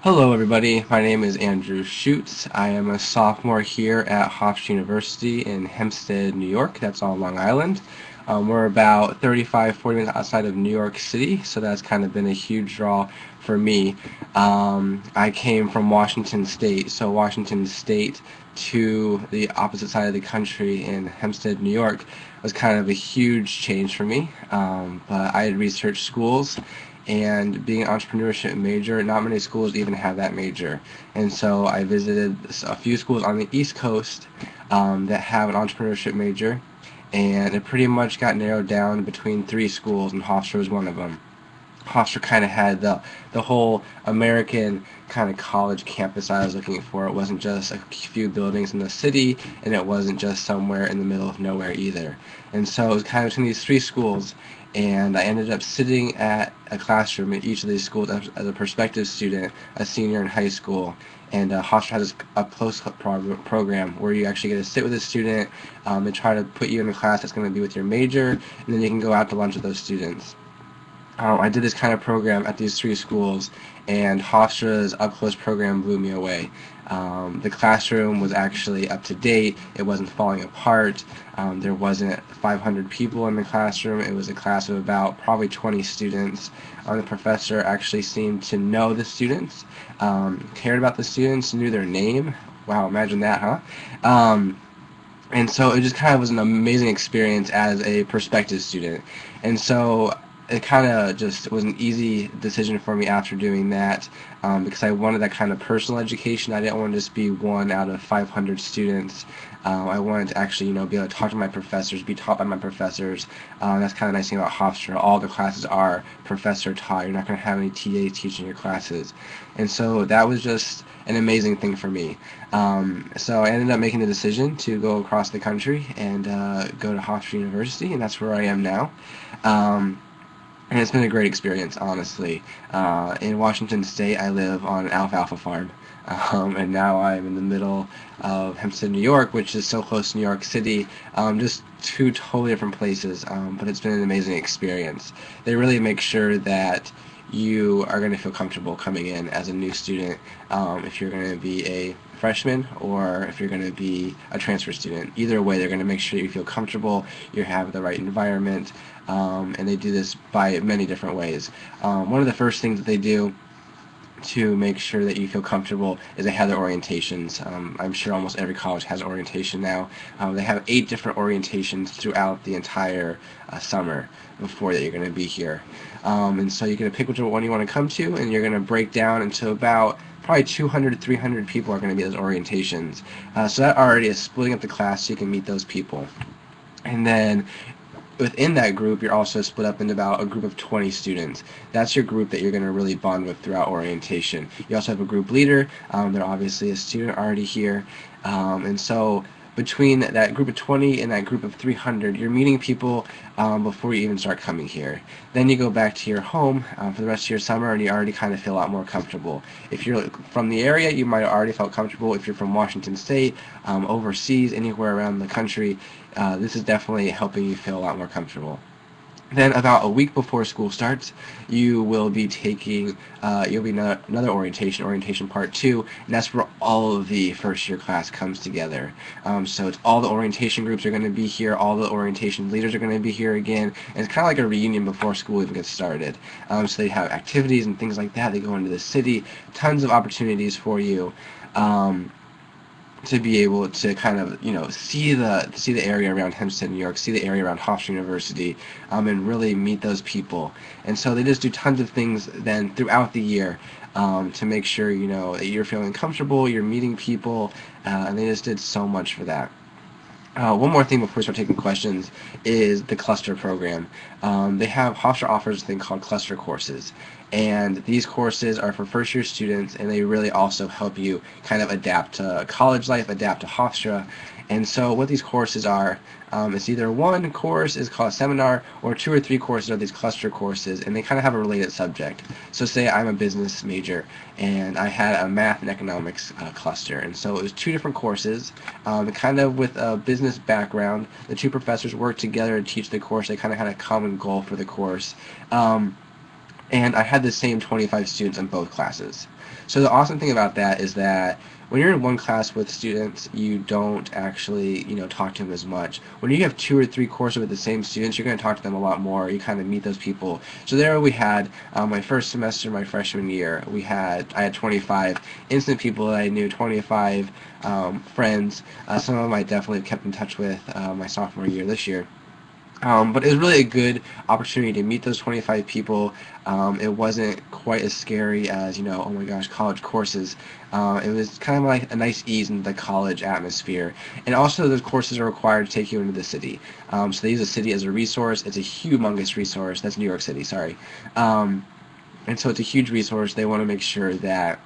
Hello everybody, my name is Andrew Schutz. I am a sophomore here at Hofstra University in Hempstead, New York. That's on Long Island. We're about 35-40 minutes outside of New York City, so that's kind of been a huge draw for me. I came from Washington State, so Washington State to the opposite side of the country in Hempstead, New York was kind of a huge change for me. But I had researched schools, and being an entrepreneurship major, not many schools even have that major. And so I visited a few schools on the East Coast that have an entrepreneurship major, and it pretty much got narrowed down between three schools, and Hofstra was one of them. Hofstra kind of had the whole American kind of college campus I was looking for. It wasn't just a few buildings in the city, and it wasn't just somewhere in the middle of nowhere either. And so it was kind of between these three schools, and I ended up sitting at a classroom at each of these schools as a prospective student, a senior in high school. And Hofstra has a close program where you actually get to sit with a student. They try to put you in a class that's going to be with your major, and then you can go out to lunch with those students. I did this kind of program at these three schools, and Hofstra's up-close program blew me away. The classroom was actually up to date. It wasn't falling apart. There wasn't 500 people in the classroom. It was a class of about probably 20 students. The professor actually seemed to know the students, cared about the students, knew their name. Wow, imagine that, huh? And so it just kind of was an amazing experience as a prospective student. And so it kind of just was an easy decision for me after doing that, because I wanted that kind of personal education. I didn't want to just be one out of 500 students. I wanted to actually, be able to talk to my professors, be taught by my professors. That's kind of the nice thing about Hofstra. All the classes are professor taught. You're not going to have any TAs teaching your classes. And so that was just an amazing thing for me. So I ended up making the decision to go across the country and go to Hofstra University, and that's where I am now. And it's been a great experience, honestly. In Washington State, I live on an alfalfa farm, and now I'm in the middle of Hempstead, New York, which is so close to New York City. Just two totally different places, but it's been an amazing experience. They really make sure that you are going to feel comfortable coming in as a new student, if you're going to be a freshman or if you're going to be a transfer student. Either way, they're going to make sure you feel comfortable, you have the right environment, and they do this by many different ways. One of the first things that they do to make sure that you feel comfortable is they have their orientations. I'm sure almost every college has orientation now. They have 8 different orientations throughout the entire summer before that you're going to be here. And so you're going to pick which one you want to come to, and you're going to break down into about probably 200 to 300 people are going to be at those orientations. So that already is splitting up the class so you can meet those people. And then within that group, you're also split up into about a group of 20 students. That's your group that you're going to really bond with throughout orientation. You also have a group leader. They're obviously a student already here. And so between that group of 20 and that group of 300, you're meeting people before you even start coming here. Then you go back to your home for the rest of your summer, and you already kind of feel a lot more comfortable. If you're from the area, you might have already felt comfortable. If you're from Washington State, overseas, anywhere around the country, this is definitely helping you feel a lot more comfortable. Then about a week before school starts, you will be taking, you'll be another orientation part 2, and that's where all of the first year class comes together. So it's all the orientation groups are going to be here, all the orientation leaders are going to be here again, and it's kind of like a reunion before school even gets started. So they have activities and things like that. They go into the city, tons of opportunities for you. To be able to kind of, see the area around Hempstead, New York, see the area around Hofstra University, and really meet those people. And so they just do tons of things then throughout the year to make sure, that you're feeling comfortable, you're meeting people, and they just did so much for that. One more thing before we start taking questions is the cluster program. Hofstra offers a thing called cluster courses, and these courses are for first year students, and they really also help you kind of adapt to college life, adapt to Hofstra. And so what these courses are, it's either one course is called a seminar, or 2 or 3 courses are these cluster courses, and they kind of have a related subject. So say I'm a business major, and I had a math and economics cluster, and so it was 2 different courses, kind of with a business background. The 2 professors worked together to teach the course. They kind of had a common goal for the course. and I had the same 25 students in both classes. So the awesome thing about that is that when you're in one class with students, you don't actually, talk to them as much. When you have 2 or 3 courses with the same students, you're going to talk to them a lot more. You kind of meet those people. So there we had my first semester, my freshman year. I had 25 instant people that I knew, 25 friends. Some of them I definitely kept in touch with my sophomore year this year. But it was really a good opportunity to meet those 25 people. It wasn't quite as scary as, oh my gosh, college courses. It was kind of like a nice ease into the college atmosphere. And also those courses are required to take you into the city. So they use the city as a resource. It's a humongous resource. That's New York City, sorry. And so it's a huge resource. They want to make sure that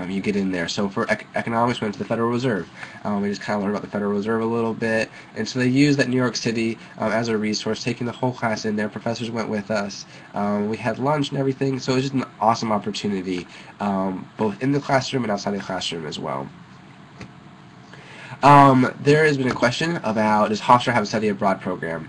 you get in there. So for economics, we went to the Federal Reserve. We just kind of learned about the Federal Reserve a little bit. And so they used that New York City as a resource, taking the whole class in there. Professors went with us. We had lunch and everything. So it was just an awesome opportunity, both in the classroom and outside the classroom as well. There has been a question about, does Hofstra have a study abroad program?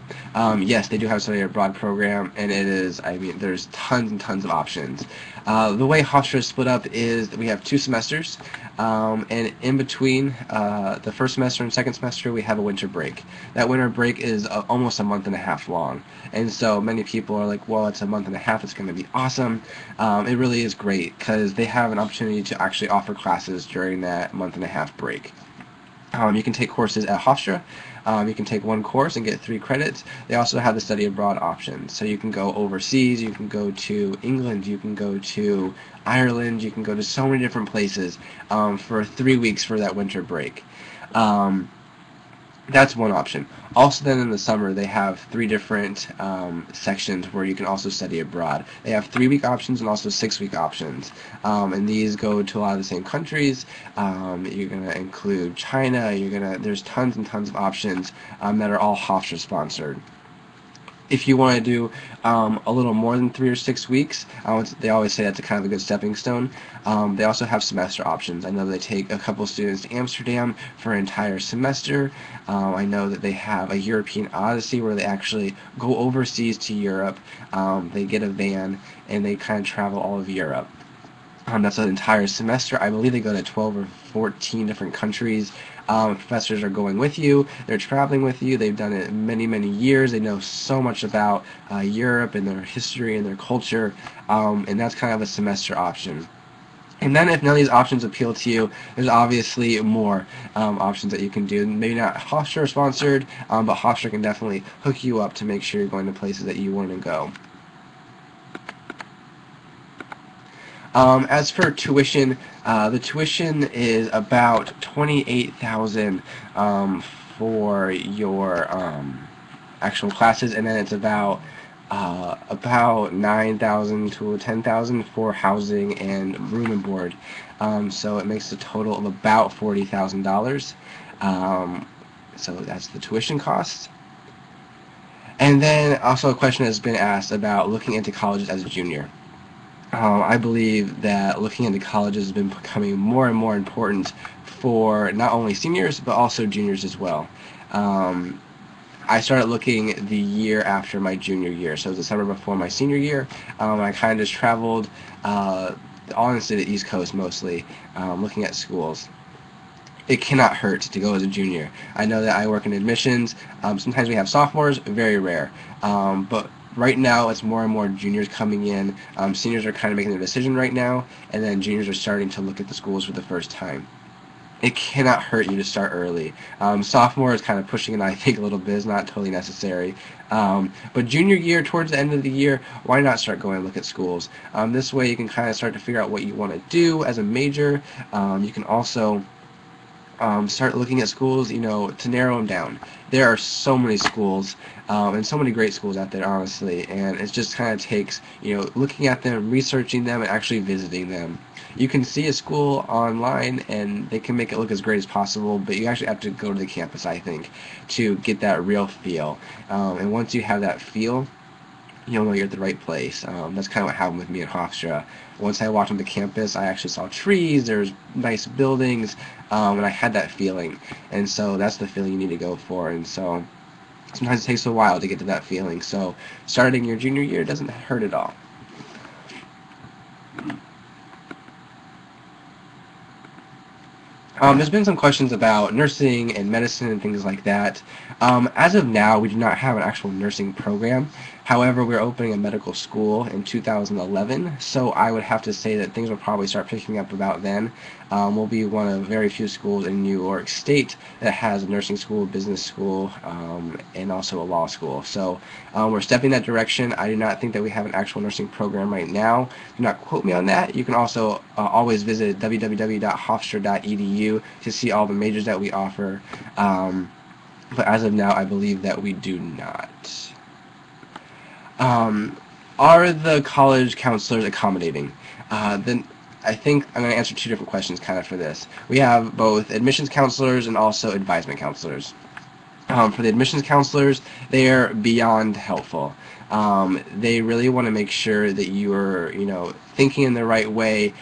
Yes, they do have a study abroad program, and it is, there's tons and tons of options. The way Hofstra is split up is that we have 2 semesters, and in between the first semester and second semester, we have a winter break. That winter break is almost a month and a half long, and so many people are like, well, it's a month and a half, it's going to be awesome. It really is great, because they have an opportunity to actually offer classes during that month and a half break. You can take courses at Hofstra. You can take 1 course and get 3 credits. They also have the study abroad option. So you can go overseas, you can go to England, you can go to Ireland, you can go to so many different places for 3 weeks for that winter break. That's one option. Also then in the summer they have 3 different sections where you can also study abroad. They have 3-week options and also 6-week options. And these go to a lot of the same countries. You're going to include China. There's tons and tons of options that are all Hofstra sponsored. If you want to do a little more than 3 or 6 weeks, they always say that's a kind of a good stepping stone. They also have semester options. I know they take a couple students to Amsterdam for an entire semester. I know that they have a European Odyssey where they actually go overseas to Europe. They get a van and they kind of travel all of Europe. That's an entire semester. I believe they go to 12 or 14 different countries. Professors are going with you. They're traveling with you. They've done it many, many years. They know so much about Europe and their history and their culture, and that's kind of a semester option. And then if none of these options appeal to you, there's obviously more options that you can do. Maybe not Hofstra sponsored, but Hofstra can definitely hook you up to make sure you're going to places that you want to go. As for tuition, the tuition is about $28,000 for your actual classes, and then it's about $9,000 to $10,000 for housing and room and board. So it makes a total of about $40,000. So that's the tuition cost. And then also a question has been asked about looking into colleges as a junior. I believe that looking into colleges has been becoming more and more important for not only seniors but also juniors as well. I started looking the year after my junior year, so it was the summer before my senior year. I kind of just traveled, honestly, the East Coast mostly, looking at schools. It cannot hurt to go as a junior. I know that I work in admissions. Sometimes we have sophomores, very rare. But right now, it's more and more juniors coming in. Seniors are kind of making their decision right now, and then juniors are starting to look at the schools for the first time. It cannot hurt you to start early. Sophomore is kind of pushing it, I think, a little bit. It's not totally necessary. But junior year, towards the end of the year, why not start going and look at schools? This way you can kind of start to figure out what you want to do as a major. You can also start looking at schools, to narrow them down. There are so many schools, and so many great schools out there, honestly, and it just kind of takes, looking at them, researching them, and actually visiting them. You can see a school online, and they can make it look as great as possible, but you actually have to go to the campus, I think, to get that real feel. And once you have that feel, you'll know you're at the right place. That's kind of what happened with me at Hofstra. Once I walked on the campus, I actually saw trees, there's nice buildings, and I had that feeling. And so that's the feeling you need to go for. And so sometimes it takes a while to get to that feeling. So starting your junior year doesn't hurt at all. There's been some questions about nursing and medicine and things like that. As of now, we do not have an actual nursing program. However, we're opening a medical school in 2011, so I would have to say that things will probably start picking up about then. We'll be one of very few schools in New York State that has a nursing school, business school, and also a law school. So we're stepping that direction. I do not think that we have an actual nursing program right now. Do not quote me on that. You can also always visit www.hofstra.edu to see all the majors that we offer. But as of now, I believe that we do not. Are the college counselors accommodating? Then I think I'm going to answer two different questions kind of for this. We have both admissions counselors and also advisement counselors. For the admissions counselors, they are beyond helpful. They really want to make sure that you are, thinking in the right way,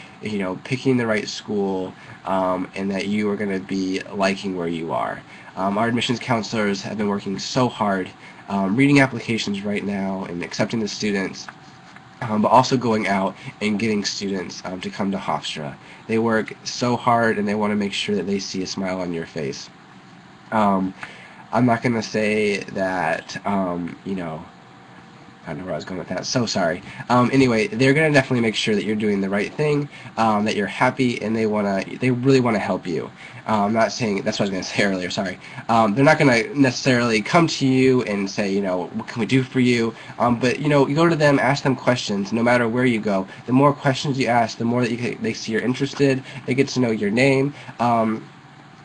picking the right school, and that you are going to be liking where you are. Our admissions counselors have been working so hard, reading applications right now and accepting the students, but also going out and getting students to come to Hofstra. They work so hard, and they want to make sure that they see a smile on your face. I'm not going to say that, I don't know where I was going with that. So sorry. Anyway, they're going to definitely make sure that you're doing the right thing, that you're happy, and they really want to help you. I'm not saying, that's what I was going to say earlier, sorry. They're not going to necessarily come to you and say, what can we do for you? But, you go to them, ask them questions, no matter where you go. The more questions you ask, the more that they see you're interested, they get to know your name.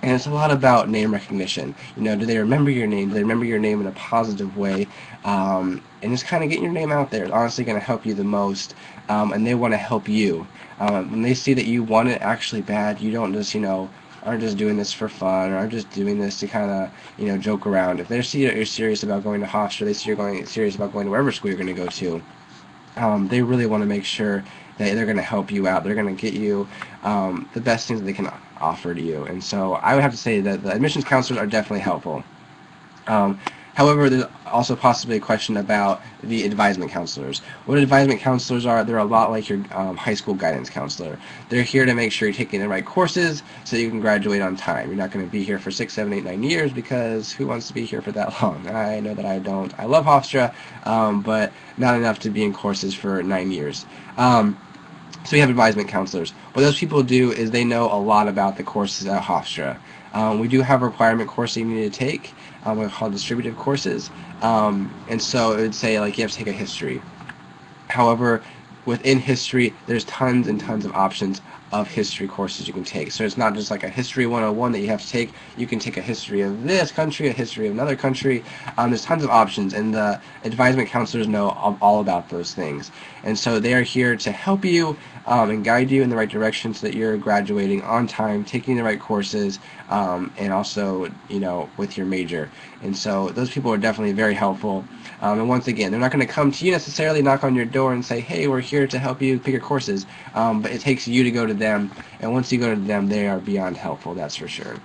And it's a lot about name recognition. Do they remember your name? Do they remember your name in a positive way? And just kind of getting your name out there is honestly going to help you the most. And they want to help you. When they see that you want it actually bad, you don't just, aren't just doing this for fun, or aren't just doing this to kind of, joke around. If they see that you're serious about going to Hofstra, they see you're serious about going to wherever school you're going to go to, they really want to make sure that they're going to help you out. They're going to get you the best things that they can offer to you. And so I would have to say that the admissions counselors are definitely helpful. However, there's also possibly a question about the advisement counselors. What advisement counselors are, they're a lot like your high school guidance counselor. They're here to make sure you're taking the right courses so you can graduate on time. You're not going to be here for 6, 7, 8, 9 years, because who wants to be here for that long? I know that I don't. I love Hofstra, but not enough to be in courses for 9 years. So we have advisement counselors. What those people do is they know a lot about the courses at Hofstra. We do have a requirement course that you need to take. We're called distributive courses. And so it would say, like, you have to take a history. However, within history, there's tons and tons of options of history courses you can take. So it's not just like a history 101 that you have to take. You can take a history of this country, a history of another country. There's tons of options, and the advisement counselors know all about those things. And so they are here to help you and guide you in the right direction so that you're graduating on time, taking the right courses, and also, with your major. And so those people are definitely very helpful. And once again, they're not going to come to you necessarily, knock on your door and say, hey, we're here to help you pick your courses. But it takes you to go to them, and once you go to them, they are beyond helpful, that's for sure.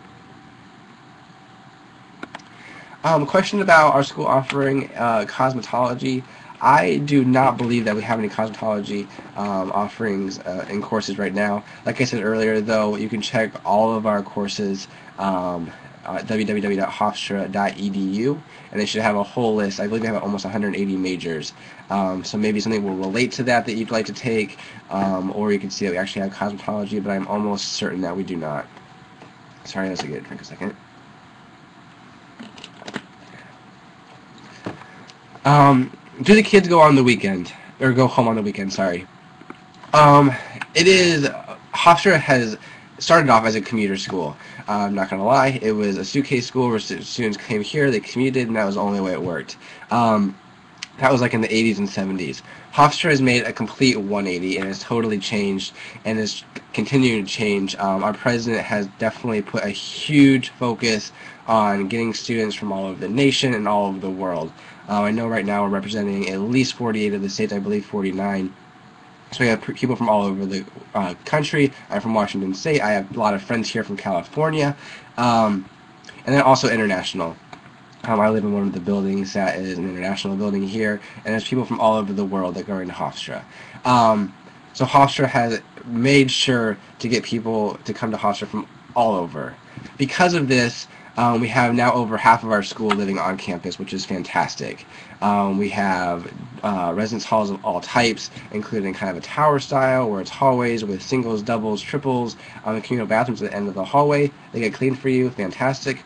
Question about our school offering cosmetology. I do not believe that we have any cosmetology offerings in courses right now. Like I said earlier, though, you can check all of our courses at www.hofstra.edu, and they should have a whole list. I believe they have almost 180 majors. So maybe something will relate to that you'd like to take, or you can see that we actually have cosmetology, but I'm almost certain that we do not. Sorry, let's get a drink a second. Do the kids go on the weekend, or go home on the weekend, sorry. Hofstra has started off as a commuter school. I'm not going to lie, it was a suitcase school where students came here, they commuted, and that was the only way it worked. That was like in the 80s and 70s. Hofstra has made a complete 180 and has totally changed and is continuing to change. Our president has definitely put a huge focus on getting students from all over the nation and all over the world. I know right now we're representing at least 48 of the states, I believe 49. So we have people from all over the country. I'm from Washington State. I have a lot of friends here from California. And then also international. I live in one of the buildings that is an international building here, and there's people from all over the world that go into Hofstra. So Hofstra has made sure to get people to come to Hofstra from all over. Because of this, we have now over half of our school living on campus, which is fantastic. We have residence halls of all types, including kind of a tower style, where it's hallways with singles, doubles, triples, and communal bathrooms at the end of the hallway. They get cleaned for you, fantastic.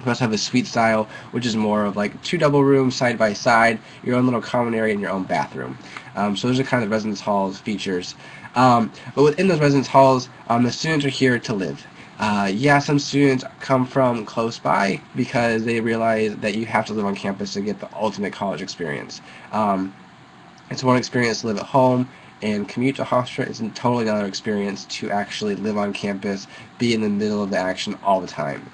We also have a suite style, which is more of like 2 double rooms side by side, your own little common area and your own bathroom. So those are kind of residence halls features. But within those residence halls, the students are here to live. Yeah, some students come from close by because they realize that you have to live on campus to get the ultimate college experience. It's one experience to live at home, and commute to Hofstra is a totally another experience to actually live on campus, be in the middle of the action all the time.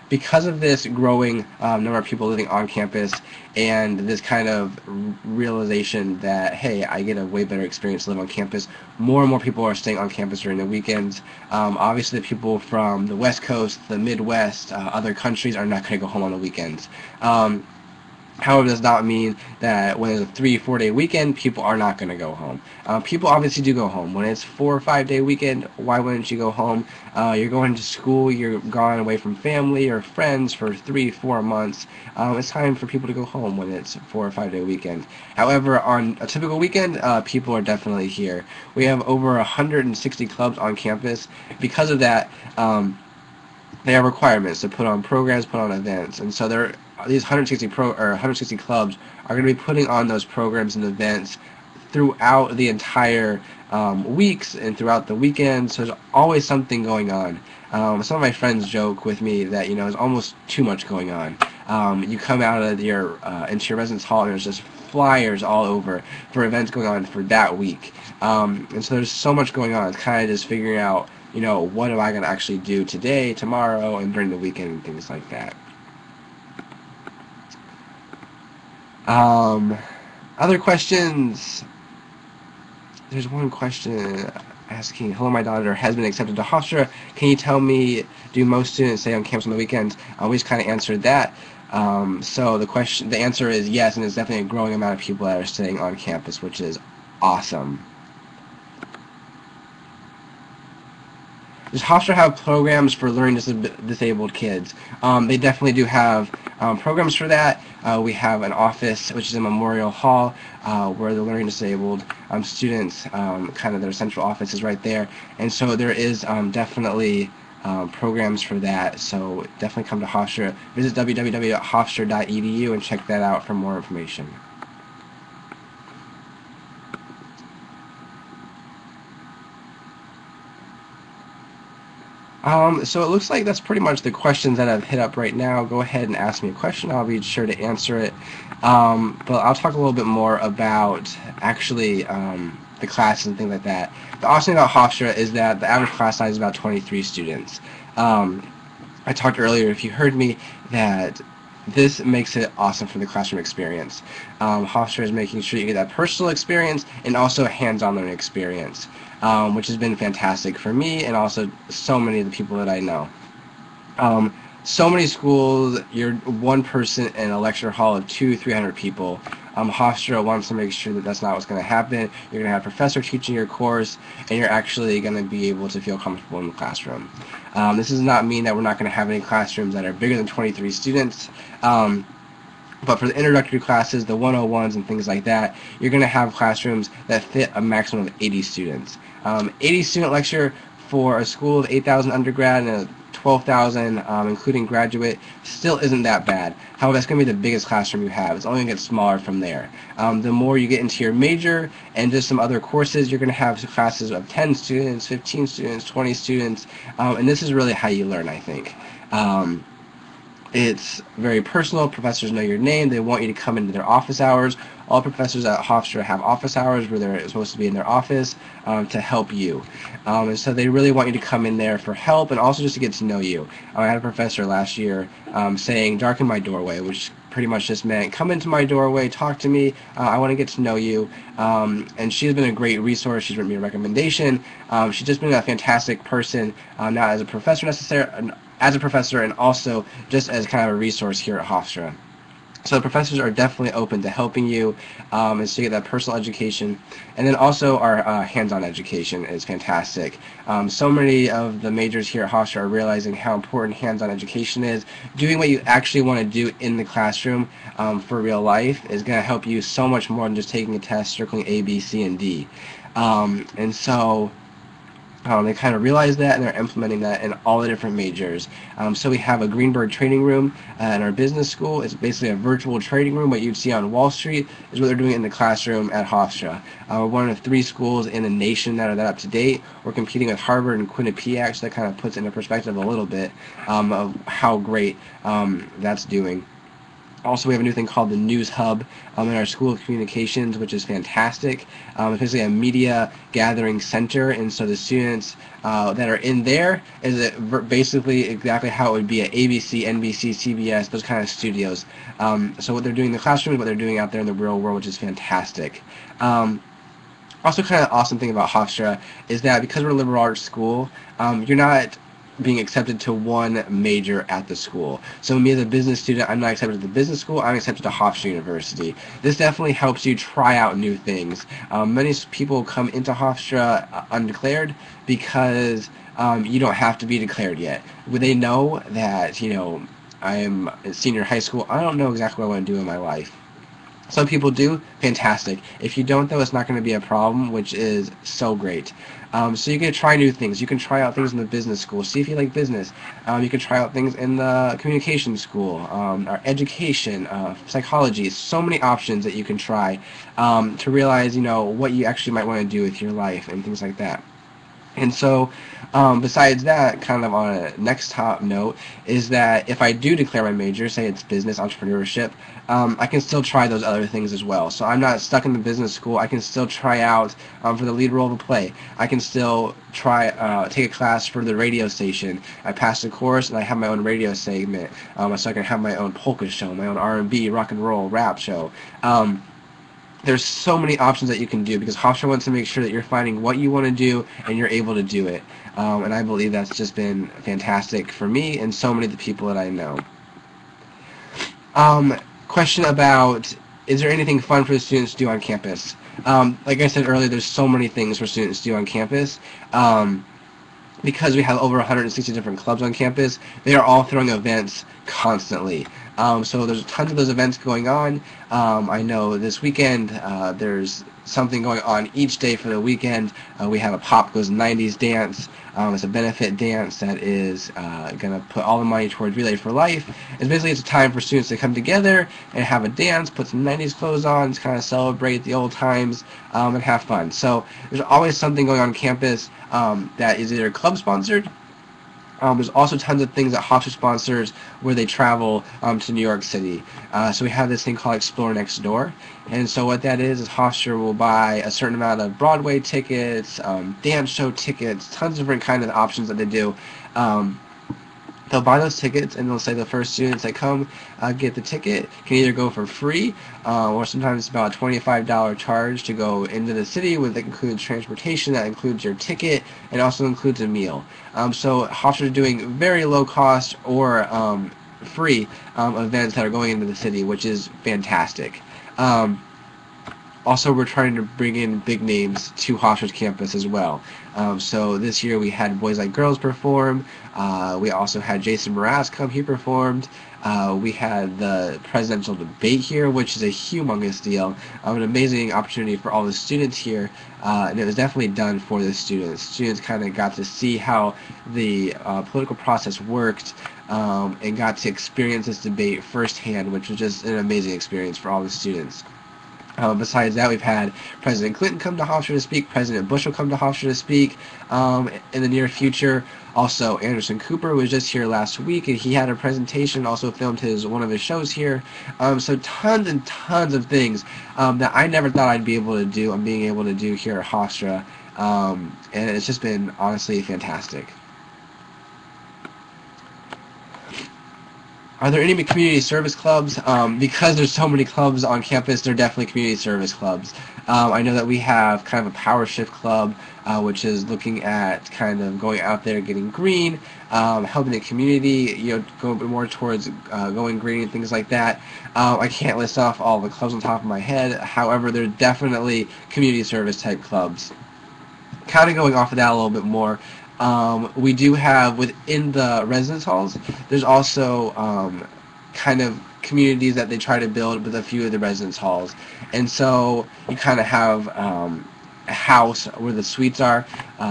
Because of this growing number of people living on campus and this kind of realization that, hey, I get a way better experience to live on campus, more and more people are staying on campus during the weekends. Obviously, the people from the West Coast, the Midwest, other countries are not going to go home on the weekends. However, it does not mean that when it's a 3-4 day weekend, people are not going to go home. People obviously do go home. When it's 4 or 5 day weekend, why wouldn't you go home? You're going to school, you're gone away from family or friends for 3-4 months. It's time for people to go home when it's 4 or 5 day weekend. However, on a typical weekend, people are definitely here. We have over 160 clubs on campus. Because of that, they have requirements to put on programs, put on events, and so these 160 clubs are going to be putting on those programs and events throughout the entire weeks and throughout the weekends. So there's always something going on. Some of my friends joke with me that there's almost too much going on. You come out of your into your residence hall and there's just flyers all over for events going on for that week. And so there's so much going on. It's kind of just figuring out what am I going to actually do today, tomorrow, and during the weekend and things like that. Other questions? There's one question asking, hello, my daughter has been accepted to Hofstra. Can you tell me, do most students stay on campus on the weekends? We just kind of answered that. So the answer is yes, and there's definitely a growing amount of people that are staying on campus, which is awesome. Does Hofstra have programs for learning disabled kids? They definitely do have programs for that. We have an office, which is in Memorial Hall, where the learning disabled students, kind of their central office is right there. And so there is definitely programs for that. So definitely come to Hofstra. Visit www.hofstra.edu and check that out for more information. So it looks like that's pretty much the questions that I've hit up right now. Go ahead and ask me a question. I'll be sure to answer it. But I'll talk a little bit more about actually the classes and things like that. The awesome thing about Hofstra is that the average class size is about 23 students. I talked earlier, if you heard me, that this makes it awesome for the classroom experience. Hofstra is making sure you get that personal experience and also a hands-on learning experience, which has been fantastic for me and also so many of the people that I know. So many schools, you're one person in a lecture hall of 200-300 people. Hofstra wants to make sure that that's not what's going to happen. You're going to have a professor teaching your course, and you're actually going to be able to feel comfortable in the classroom. This does not mean that we're not going to have any classrooms that are bigger than 23 students. But for the introductory classes, the 101s and things like that, you're going to have classrooms that fit a maximum of 80 students. 80 student lecture for a school of 8,000 undergrad and a 12,000, including graduate, still isn't that bad. However, that's going to be the biggest classroom you have. It's only going to get smaller from there. The more you get into your major and just some other courses, you're going to have classes of 10 students, 15 students, 20 students, and this is really how you learn, I think. It's very personal. Professors know your name. They want you to come into their office hours. All professors at Hofstra have office hours where they're supposed to be in their office to help you. And so they really want you to come in there for help and also just to get to know you. I had a professor last year saying, darken my doorway, which pretty much just meant, come into my doorway, talk to me, I want to get to know you. And she's been a great resource. She's written me a recommendation. She's just been a fantastic person, not as a professor necessarily, as a professor and also just as kind of a resource here at Hofstra. So the professors are definitely open to helping you, and so you get that personal education. And then also our hands-on education is fantastic. So many of the majors here at Hofstra are realizing how important hands-on education is. Doing what you actually want to do in the classroom for real life is going to help you so much more than just taking a test, circling A, B, C, and D. And so they kind of realize that, and they're implementing that in all the different majors. So we have a Greenberg trading room in our business school. It's basically a virtual trading room. What you'd see on Wall Street is what they're doing in the classroom at Hofstra. We're one of 3 schools in the nation that are that up to date. We're competing with Harvard and Quinnipiac, so that kind of puts into perspective a little bit of how great that's doing. Also, we have a new thing called the News Hub in our School of Communications, which is fantastic. It's basically a media gathering center, and so the students that are in there is basically exactly how it would be at ABC, NBC, CBS, those kind of studios. So what they're doing in the classroom is what they're doing out there in the real world, which is fantastic. Also, kind of awesome thing about Hofstra is that because we're a liberal arts school, you're not being accepted to one major at the school. So me as a business student, I'm not accepted to the business school, I'm accepted to Hofstra University. This definitely helps you try out new things. Many people come into Hofstra undeclared because you don't have to be declared yet. They know that, I am a senior high school, I don't know exactly what I want to do in my life. Some people do, fantastic. If you don't, though, it's not going to be a problem, which is so great. So you can try new things. You can try out things in the business school. See if you like business. You can try out things in the communication school, or education, psychology. So many options that you can try to realize, what you actually might want to do with your life and things like that. And so, besides that, kind of on a next top note, is that if I do declare my major, say it's business, entrepreneurship, I can still try those other things as well. So I'm not stuck in the business school. I can still try out for the lead role of a play. I can still try take a class for the radio station. I pass the course, and I have my own radio segment, so I can have my own polka show, my own R&B, rock and roll, rap show. There's so many options that you can do because Hofstra wants to make sure that you're finding what you want to do and you're able to do it. And I believe that's just been fantastic for me and so many of the people that I know. Question about, is there anything fun for the students to do on campus? Like I said earlier, there's so many things for students to do on campus. Because we have over 160 different clubs on campus, they are all throwing events constantly. So there's tons of those events going on. I know this weekend there's something going on each day for the weekend. We have a Pop Goes 90s dance. It's a benefit dance that is going to put all the money towards Relay for Life. It's a time for students to come together and have a dance, put some 90s clothes on, just kind of celebrate the old times and have fun. So there's always something going on campus that is either club sponsored. There's also tons of things that Hofstra sponsors where they travel to New York City. So we have this thing called Explore Next Door. And so what that is Hofstra will buy a certain amount of Broadway tickets, dance show tickets, tons of different kind of options that they do. They'll buy those tickets, and they'll say the first students that come get the ticket can either go for free, or sometimes it's about a $25 charge to go into the city, that includes transportation, that includes your ticket, and also includes a meal. So Hofstra is doing very low cost or free events that are going into the city, which is fantastic. Also, we're trying to bring in big names to Hofstra's campus as well. So this year we had Boys Like Girls perform. We also had Jason Mraz come. He performed. We had the presidential debate here, which is a humongous deal. An amazing opportunity for all the students here. And it was definitely done for the students. Students kind of got to see how the political process worked and got to experience this debate firsthand, which was just an amazing experience for all the students. Besides that, we've had President Clinton come to Hofstra to speak. President Bush will come to Hofstra to speak in the near future. Also, Anderson Cooper was just here last week, and he had a presentation, also filmed one of his shows here. So tons and tons of things that I never thought I'd be able to do, I'm being able to do here at Hofstra. And it's just been, honestly, fantastic. Are there any community service clubs? Because there's so many clubs on campus, there are definitely community service clubs. I know that we have kind of a power shift club, which is looking at kind of going out there, getting green, helping the community, go more towards going green and things like that. I can't list off all the clubs on top of my head. However, there are definitely community service type clubs. Kind of going off of that a little bit more. We do have within the residence halls, there's also kind of communities that they try to build with a few of the residence halls. And so you kind of have a house where the suites are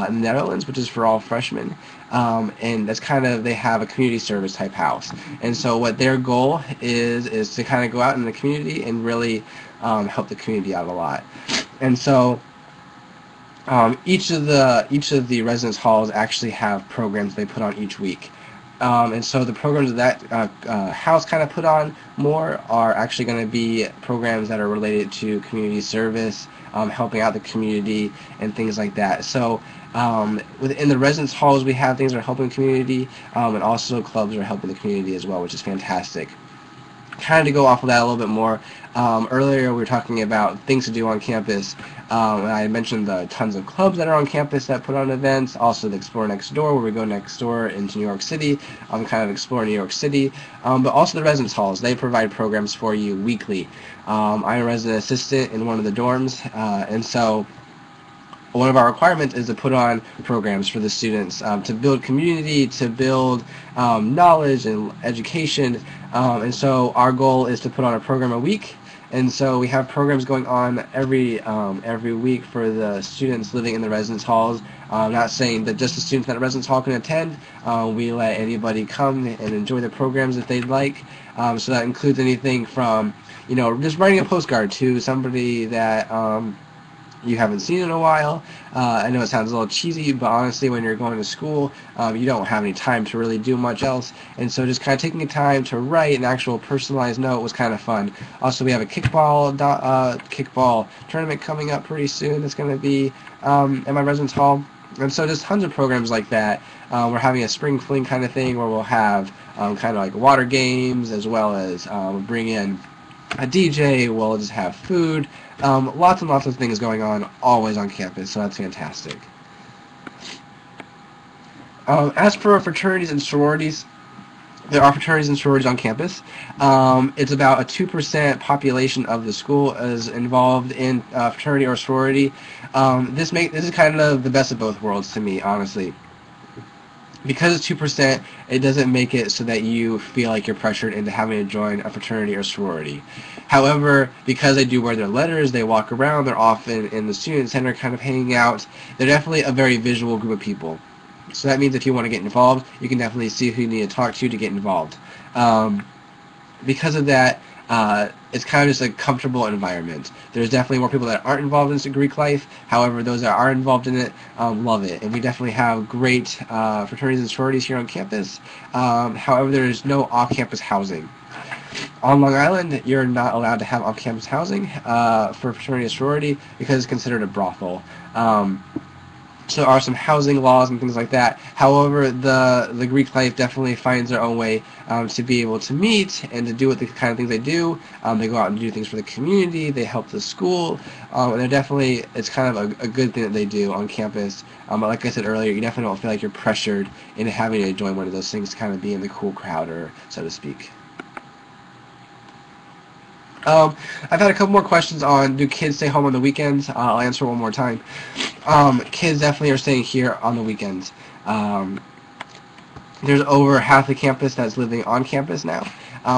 in the Netherlands, which is for all freshmen. And that's kind of, they have a community service type house. And so what their goal is to kind of go out in the community and really help the community out a lot. And so each of the residence halls actually have programs they put on each week. And so the programs that house kind of put on more are actually going to be programs that are related to community service, helping out the community, and things like that. So within the residence halls, we have things that are helping the community, and also clubs that are helping the community as well, which is fantastic. Kind of to go off of that a little bit more, earlier we were talking about things to do on campus. And I mentioned the tons of clubs that are on campus that put on events, also the Explore Next Door, where we go next door into New York City, kind of explore New York City, but also the residence halls. They provide programs for you weekly. I'm a resident assistant in one of the dorms, and so one of our requirements is to put on programs for the students to build community, to build knowledge and education, and so our goal is to put on a program a week. And so we have programs going on every week for the students living in the residence halls. Not saying that just the students at a residence hall can attend. We let anybody come and enjoy the programs if they'd like. So that includes anything from, just writing a postcard to somebody that you haven't seen in a while. I know it sounds a little cheesy, but honestly, when you're going to school, you don't have any time to really do much else, and so just kind of taking the time to write an actual personalized note was kind of fun. Also, we have a kickball tournament coming up pretty soon. It's going to be at my residence hall, and so just tons of programs like that. We're having a spring fling kind of thing where we'll have kind of like water games, as well as bring in a DJ. We'll just have food. Lots and lots of things going on always on campus, so that's fantastic. As for fraternities and sororities, there are fraternities and sororities on campus. It's about a 2% population of the school is involved in fraternity or sorority. This is kind of the best of both worlds to me, honestly. Because it's 2%, it doesn't make it so that you feel like you're pressured into having to join a fraternity or sorority. However, because they do wear their letters, they walk around, they're often in the student center kind of hanging out, they're definitely a very visual group of people. So that means if you want to get involved, you can definitely see who you need to talk to get involved. Because of that, it's kind of just a comfortable environment. There's definitely more people that aren't involved in Greek life. However, those that are involved in it love it. And we definitely have great fraternities and sororities here on campus. However, there is no off-campus housing. On Long Island, you're not allowed to have off-campus housing for fraternity or sorority because it's considered a brothel. So there are some housing laws and things like that. However, the Greek life definitely finds their own way to be able to meet and to do what the kind of things they do. They go out and do things for the community. They help the school. And they're definitely, it's kind of a good thing that they do on campus. But like I said earlier, you definitely don't feel like you're pressured into having to join one of those things to kind of be in the cool crowd, or so to speak. I've had a couple more questions on, do kids stay home on the weekends? I'll answer one more time. Kids definitely are staying here on the weekends. There's over half the campus that's living on campus now,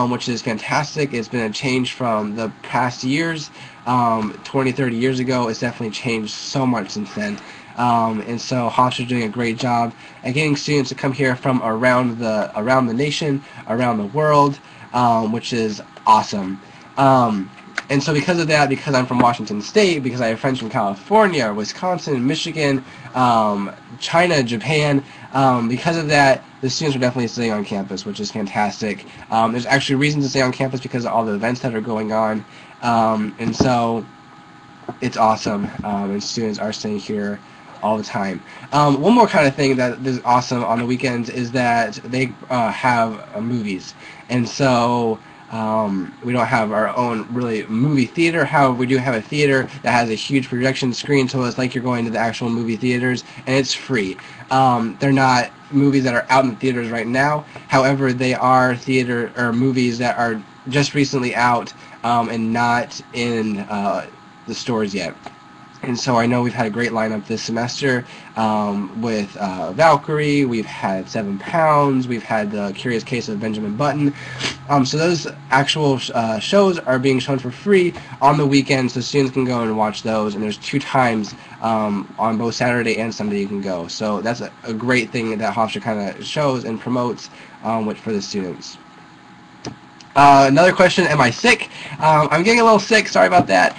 which is fantastic. It's been a change from the past years. 20, 30 years ago, it's definitely changed so much since then. And so Hofstra's doing a great job at getting students to come here from around the nation, around the world, which is awesome. And so because of that, because I'm from Washington State, because I have friends from California, Wisconsin, Michigan, China, Japan, because of that, the students are definitely staying on campus, which is fantastic. There's actually reasons to stay on campus because of all the events that are going on, and so it's awesome, and students are staying here all the time. One more kind of thing that is awesome on the weekends is that they have movies, and so we don't have our own really movie theater. However, we do have a theater that has a huge projection screen, so it's like you're going to the actual movie theaters, and it's free. They're not movies that are out in the theaters right now. However, they are theater or movies that are just recently out and not in the stores yet. And so I know we've had a great lineup this semester with Valkyrie, we've had 7 Pounds, we've had The Curious Case of Benjamin Button. So those actual shows are being shown for free on the weekend, so students can go and watch those. And there's 2 times on both Saturday and Sunday you can go. So that's a great thing that Hofstra kind of shows and promotes for the students. Another question, am I sick? I'm getting a little sick, sorry about that.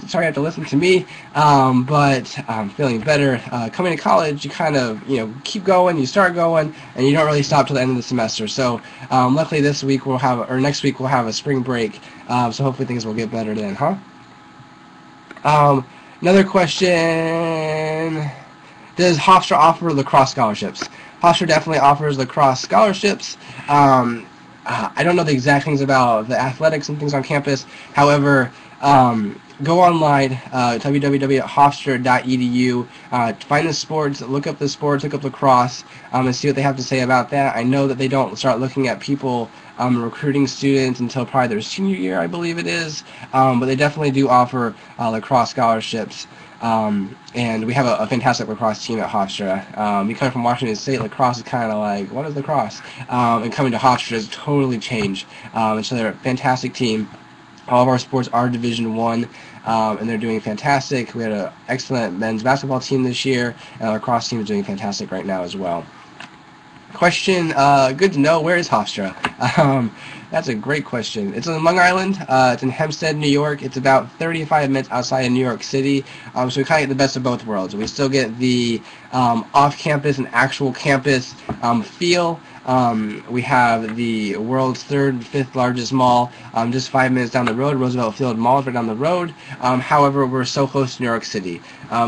Sorry you have to listen to me, but I'm feeling better. Coming to college, you kind of, keep going, you start going, and you don't really stop till the end of the semester. So luckily this week next week we'll have a spring break, so hopefully things will get better then, huh? Another question, does Hofstra offer lacrosse scholarships? Hofstra definitely offers lacrosse scholarships. I don't know the exact things about the athletics and things on campus. However, go online, www.hofstra.edu, find the sports, look up the sports, look up lacrosse, and see what they have to say about that. I know that they don't start looking at people recruiting students until probably their senior year, I believe it is, but they definitely do offer lacrosse scholarships. And we have a fantastic lacrosse team at Hofstra. You come from Washington State, lacrosse is kind of like, what is lacrosse? And coming to Hofstra has totally changed. And so they're a fantastic team. All of our sports are Division I, and they're doing fantastic. We had an excellent men's basketball team this year, and our lacrosse team is doing fantastic right now as well. Question, good to know, where is Hofstra? That's a great question. It's on Long Island. It's in Hempstead, New York. It's about 35 minutes outside of New York City. So we kind of get the best of both worlds. We still get the off-campus and actual campus feel. We have the world's 3rd, 5th largest mall just 5 minutes down the road. Roosevelt Field Mall is right down the road. However, we're so close to New York City.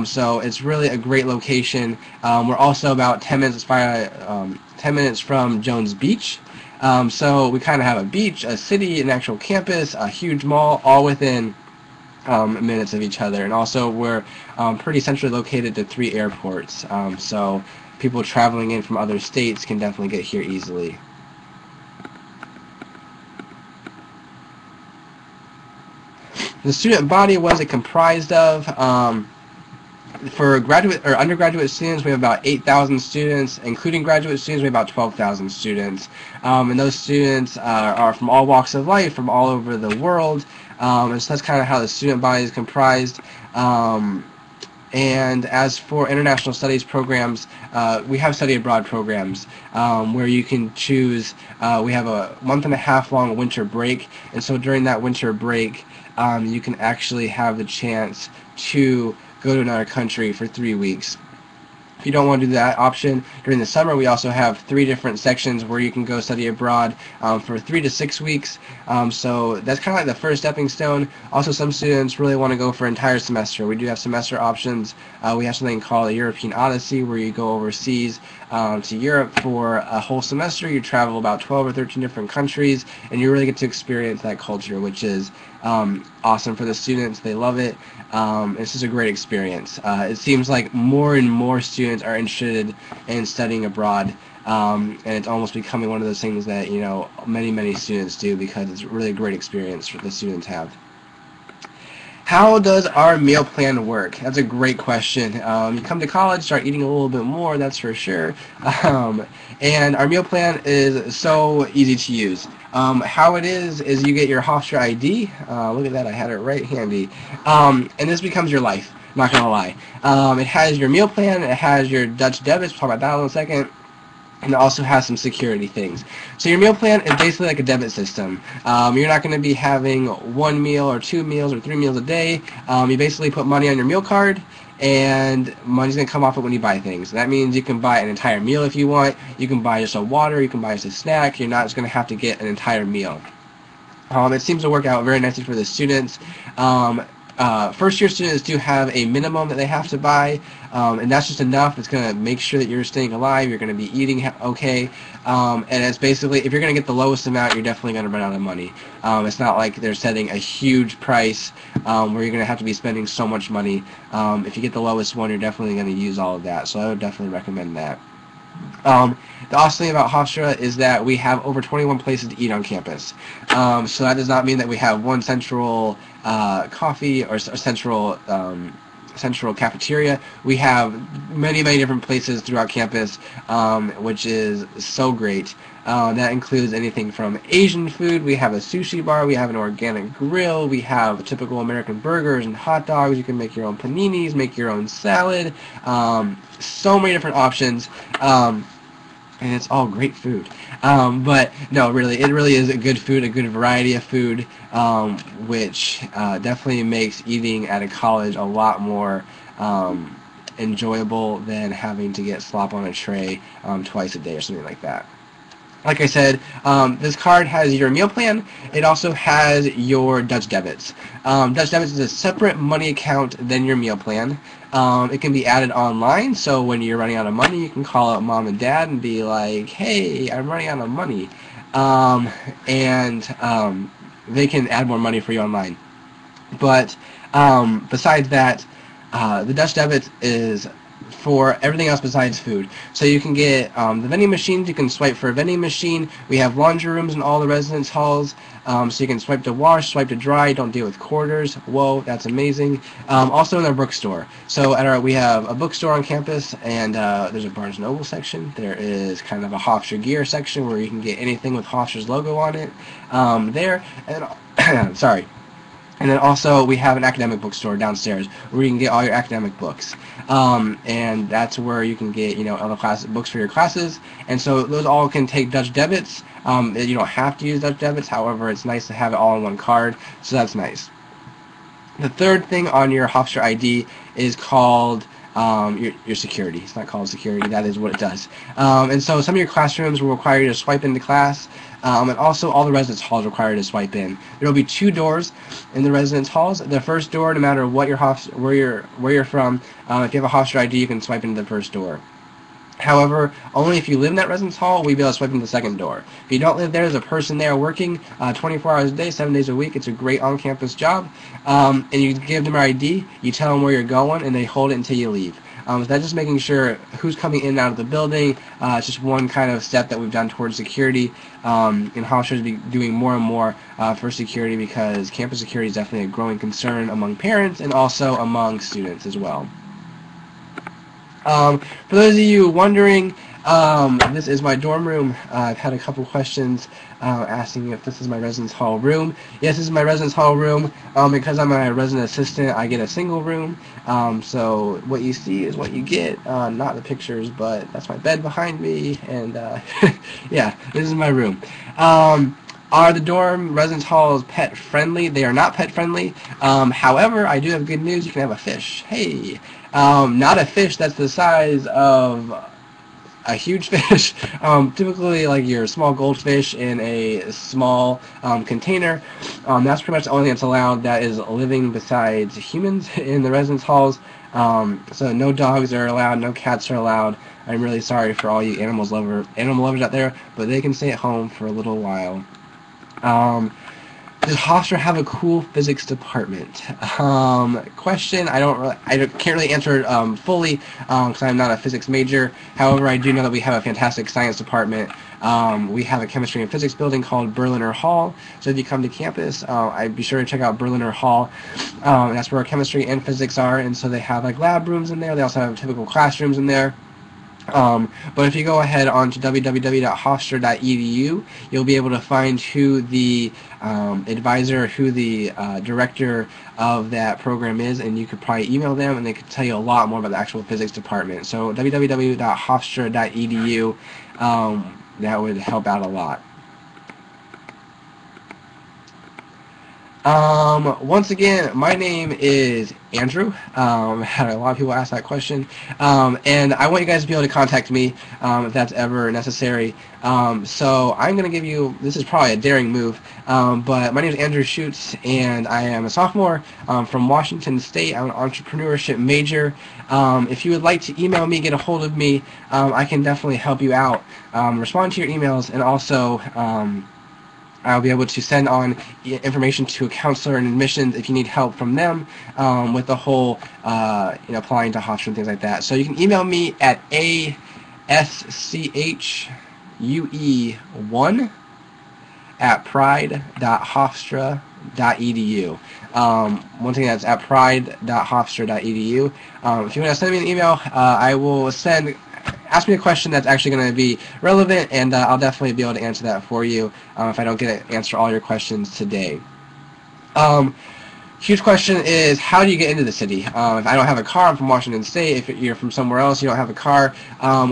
So it's really a great location. We're also about 10 minutes from Jones Beach. So we kind of have a beach, a city, an actual campus, a huge mall, all within minutes of each other. And also we're pretty centrally located to 3 airports. So people traveling in from other states can definitely get here easily. The student body, what is it comprised of? For graduate or undergraduate students, we have about 8,000 students. Including graduate students, we have about 12,000 students. And those students are from all walks of life, from all over the world. And so that's kind of how the student body is comprised. And as for international studies programs, we have study abroad programs where you can choose. We have a 1.5 long winter break, and so during that winter break, you can actually have the chance to go to another country for 3 weeks. If you don't want to do that option, during the summer we also have 3 different sections where you can go study abroad for 3 to 6 weeks. So that's kind of like the first stepping stone. Also, some students really want to go for an entire semester. We do have semester options. We have something called a European Odyssey, where you go overseas to Europe for a whole semester. You travel about 12 or 13 different countries, and you really get to experience that culture, which is awesome for the students. They love it. It's just a great experience. It seems like more and more students are interested in studying abroad, and it's almost becoming one of those things that many students do, because it's really a great experience for the students have. How does our meal plan work? That's a great question. You come to college, start eating a little bit more, that's for sure. And our meal plan is so easy to use. How it is you get your Hofstra ID. Look at that, I had it right handy. And this becomes your life, not gonna lie. It has your meal plan, it has your Dutch debits, we'll talk about that in a second. And it also has some security things. So your meal plan is basically like a debit system. You're not going to be having 1 meal or 2 meals or 3 meals a day. You basically put money on your meal card, and money's going to come off it when you buy things. That means you can buy an entire meal if you want. You can buy just a water. You can buy just a snack. You're not just going to have to get an entire meal. It seems to work out very nicely for the students. First-year students do have a minimum that they have to buy, and that's just enough. It's going to make sure that you're staying alive, you're going to be eating okay, and it's basically, if you're going to get the lowest amount, you're definitely going to run out of money. It's not like they're setting a huge price where you're going to have to be spending so much money. If you get the lowest one, you're definitely going to use all of that, so I would definitely recommend that. The awesome thing about Hofstra is that we have over 21 places to eat on campus. So that does not mean that we have one central coffee or central cafeteria. We have many different places throughout campus, which is so great. That includes anything from Asian food. We have a sushi bar. We have an organic grill. We have typical American burgers and hot dogs. You can make your own paninis, make your own salad. So many different options. And it's all great food. But no, really, it really is a good food, a good variety of food, which definitely makes eating at a college a lot more enjoyable than having to get slop on a tray twice a day or something like that. Like I said, this card has your meal plan. It also has your Dutch debits. Dutch debits is a separate money account than your meal plan. It can be added online, so when you're running out of money, you can call up mom and dad and be like, hey, I'm running out of money. They can add more money for you online. But besides that, the Dutch debit is for everything else besides food. So you can get the vending machines. You can swipe for a vending machine. We have laundry rooms in all the residence halls, so you can swipe to wash, swipe to dry. Don't deal with quarters. Whoa, that's amazing. Also in our bookstore. So we have a bookstore on campus, and there's a Barnes & Noble section. There is kind of a Hofstra gear section where you can get anything with Hofstra's logo on it there. And sorry. And then also we have an academic bookstore downstairs where you can get all your academic books. And that's where you can get, other books for your classes. And so those all can take Dutch debits. You don't have to use Dutch debits. However, it's nice to have it all on one card. So that's nice. The third thing on your Hofstra ID is called your security. It's not called security. That is what it does. And so some of your classrooms will require you to swipe into class. And also all the residence halls require you to swipe in. There will be 2 doors in the residence halls. The first door, no matter what where you're from, if you have a Hofstra ID, you can swipe into the first door. However, only if you live in that residence hall will you be able to swipe into the second door. If you don't live there, there's a person there working 24 hours a day, 7 days a week. It's a great on-campus job. And you give them your ID, you tell them where you're going, and they hold it until you leave. So that's just making sure who's coming in and out of the building. It's just one kind of step that we've done towards security. And Hofstra is doing more and more for security because campus security is definitely a growing concern among parents and also among students as well. For those of you wondering, this is my dorm room. I've had a couple questions asking if this is my residence hall room. Yes, this is my residence hall room. Because I'm a resident assistant, I get a single room. So what you see is what you get. Not the pictures, but that's my bed behind me. And yeah, this is my room. Are the dorm residence halls pet friendly? They are not pet friendly. However, I do have good news. You can have a fish. Hey. Not a fish that's the size of a huge fish. Typically like your small goldfish in a small container. That's pretty much the only thing that's allowed that is living besides humans in the residence halls. So no dogs are allowed, no cats are allowed. I'm really sorry for all you animal lovers out there, but they can stay at home for a little while. Does Hofstra have a cool physics department? Question. I can't really answer it fully because I'm not a physics major. However, I do know that we have a fantastic science department. We have a chemistry and physics building called Berliner Hall. So if you come to campus, I'd be sure to check out Berliner Hall. That's where our chemistry and physics are, and so they have like lab rooms in there. They also have typical classrooms in there. But if you go ahead onto www.hofstra.edu, you'll be able to find who the advisor, who the director of that program is, and you could probably email them and they could tell you a lot more about the actual physics department. So www.hofstra.edu, that would help out a lot. Once again, my name is Andrew. Had a lot of people ask that question. And I want you guys to be able to contact me if that's ever necessary. So I'm going to give you, this is probably a daring move, but my name is Andrew Schutz, and I am a sophomore from Washington State. I'm an entrepreneurship major. If you would like to email me, get a hold of me, I can definitely help you out. Respond to your emails, and also I'll be able to send on information to a counselor and admissions if you need help from them with the whole, applying to Hofstra and things like that. So you can email me at aschue1@pride.hofstra.edu. Once again, that's at pride.hofstra.edu. If you want to send me an email, I will ask me a question that's actually going to be relevant, and I'll definitely be able to answer that for you if I don't get to answer all your questions today. Huge question is, how do you get into the city? If I don't have a car, I'm from Washington State. If you're from somewhere else, you don't have a car,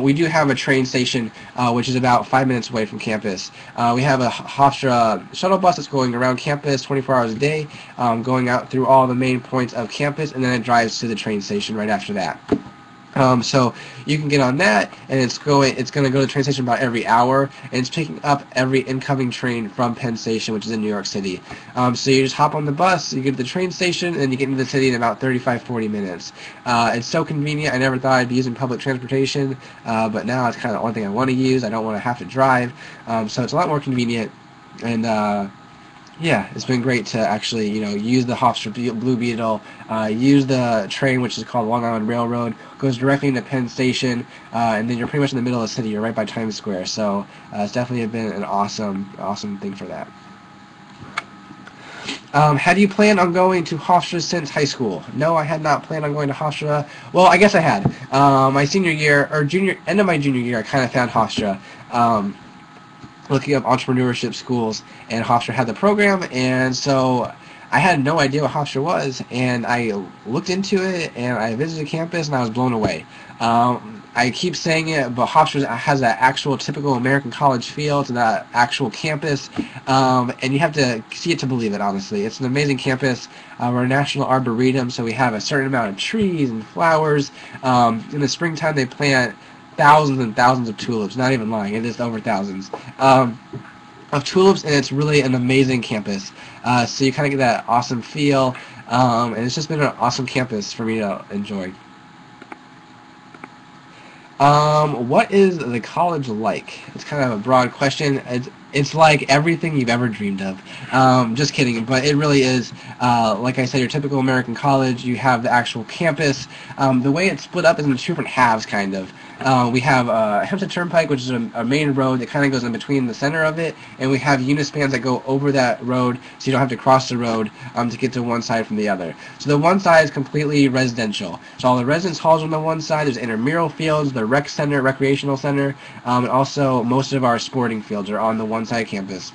we do have a train station, which is about 5 minutes away from campus. We have a Hofstra shuttle bus that's going around campus 24 hours a day, going out through all the main points of campus, and then it drives to the train station right after that. So you can get on that, and it's going to go to the train station about every hour, and it's picking up every incoming train from Penn Station, which is in New York City. So you just hop on the bus, you get to the train station, and you get into the city in about 35-40 minutes. It's so convenient. I never thought I'd be using public transportation, but now it's kind of the only thing I want to use. I don't want to have to drive, so it's a lot more convenient, and yeah, it's been great to actually, use the Hofstra Blue Beetle, use the train, which is called Long Island Railroad, goes directly into Penn Station, and then you're pretty much in the middle of the city. You're right by Times Square, so it's definitely been an awesome thing for that. Had you planned on going to Hofstra since high school? No, I had not planned on going to Hofstra. Well, I guess I had. My senior year, or end of my junior year, I kind of found Hofstra. Looking up entrepreneurship schools, and Hofstra had the program, and so I had no idea what Hofstra was, and I looked into it, and I visited campus, and I was blown away. I keep saying it, but Hofstra has that actual typical American college feel to that actual campus, and you have to see it to believe it, honestly. It's an amazing campus. We're a national arboretum, so we have a certain amount of trees and flowers. In the springtime, they plant thousands and thousands of tulips, not even lying, it is over thousands, of tulips, and it's really an amazing campus. So you kind of get that awesome feel, and it's just been an awesome campus for me to enjoy. What is the college like? It's kind of a broad question. It's like everything you've ever dreamed of. Just kidding, but it really is. Like I said, your typical American college, you have the actual campus. The way it's split up is into two different halves, kind of. We have Hempstead Turnpike, which is a main road that kind of goes in between the center of it, and we have unispans that go over that road, so you don't have to cross the road to get to one side from the other. So the one side is completely residential. So all the residence halls on the one side, there's intramural fields, the rec center, recreational center, and also most of our sporting fields are on the one side of campus.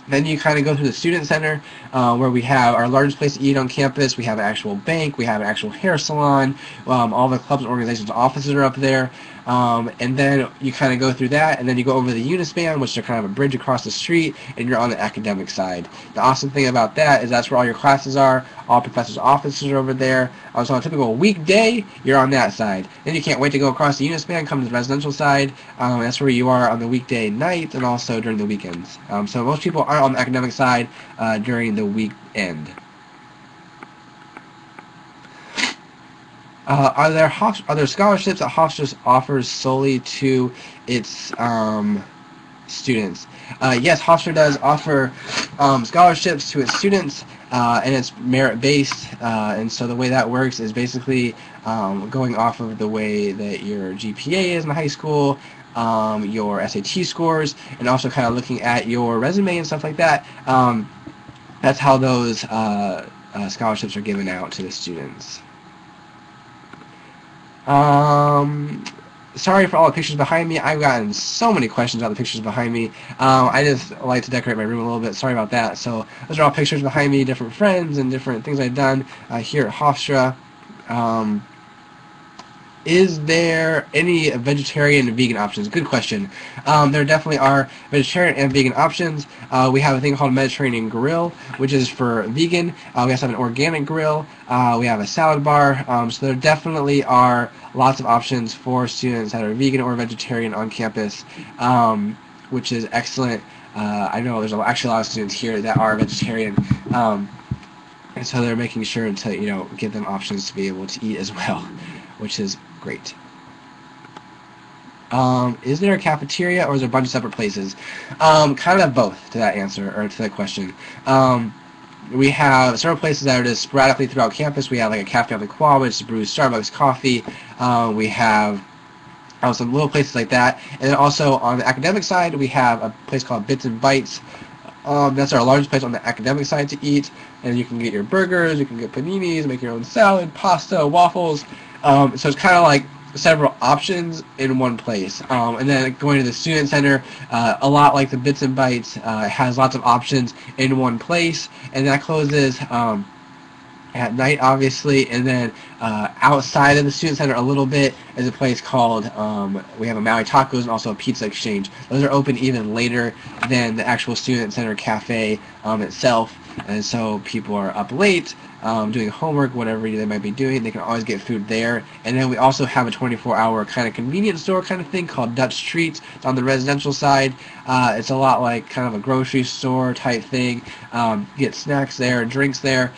Then you kind of go through the student center, where we have our largest place to eat on campus. We have an actual bank. We have an actual hair salon. All the clubs and organizations' offices are up there. And then you kind of go through that, and then you go over the Unispan, which is kind of a bridge across the street, and you're on the academic side. The awesome thing about that is that's where all your classes are. All professors' offices are over there. So on a typical weekday, you're on that side. Then you can't wait to go across the Unispan, come to the residential side. That's where you are on the weekday night and also during the weekends. So most people aren't on the academic side during the weekend. Are there scholarships that Hofstra offers solely to its students? Yes, Hofstra does offer scholarships to its students, and it's merit-based, and so the way that works is basically going off of the way that your GPA is in high school, your SAT scores, and also kind of looking at your resume and stuff like that. That's how those scholarships are given out to the students. Sorry for all the pictures behind me. I've gotten so many questions about the pictures behind me. I just like to decorate my room a little bit. Sorry about that. So those are all pictures behind me, different friends and different things I've done here at Hofstra. Is there any vegetarian and vegan options? Good question. There definitely are vegetarian and vegan options. We have a thing called Mediterranean Grill, which is for vegan. We also have an organic grill. We have a salad bar. So there definitely are lots of options for students that are vegan or vegetarian on campus, which is excellent. I know there's actually a lot of students here that are vegetarian. And so they're making sure to, give them options to be able to eat as well, which is great. Is there a cafeteria or is there a bunch of separate places? Kind of both to that answer, or to that question. We have several places that are just sporadically throughout campus. We have like a cafe on the quad, which brews Starbucks coffee. We have some little places like that. And then also on the academic side, we have a place called Bits and Bites. That's our largest place on the academic side to eat, and you can get your burgers, you can get paninis, make your own salad, pasta, waffles. So it's kind of like several options in one place. And then going to the student center, a lot like the Bits and Bites, has lots of options in one place, and that closes at night, obviously. And then outside of the student center a little bit is a place called, we have a Maui Tacos and also a Pizza Exchange. Those are open even later than the actual student center cafe itself, and so people are up late doing homework, whatever they might be doing, they can always get food there. And then we also have a 24-hour kind of convenience store kind of thing called Dutch Treats. It's on the residential side. It's a lot like kind of a grocery store type thing. Get snacks there, drinks there.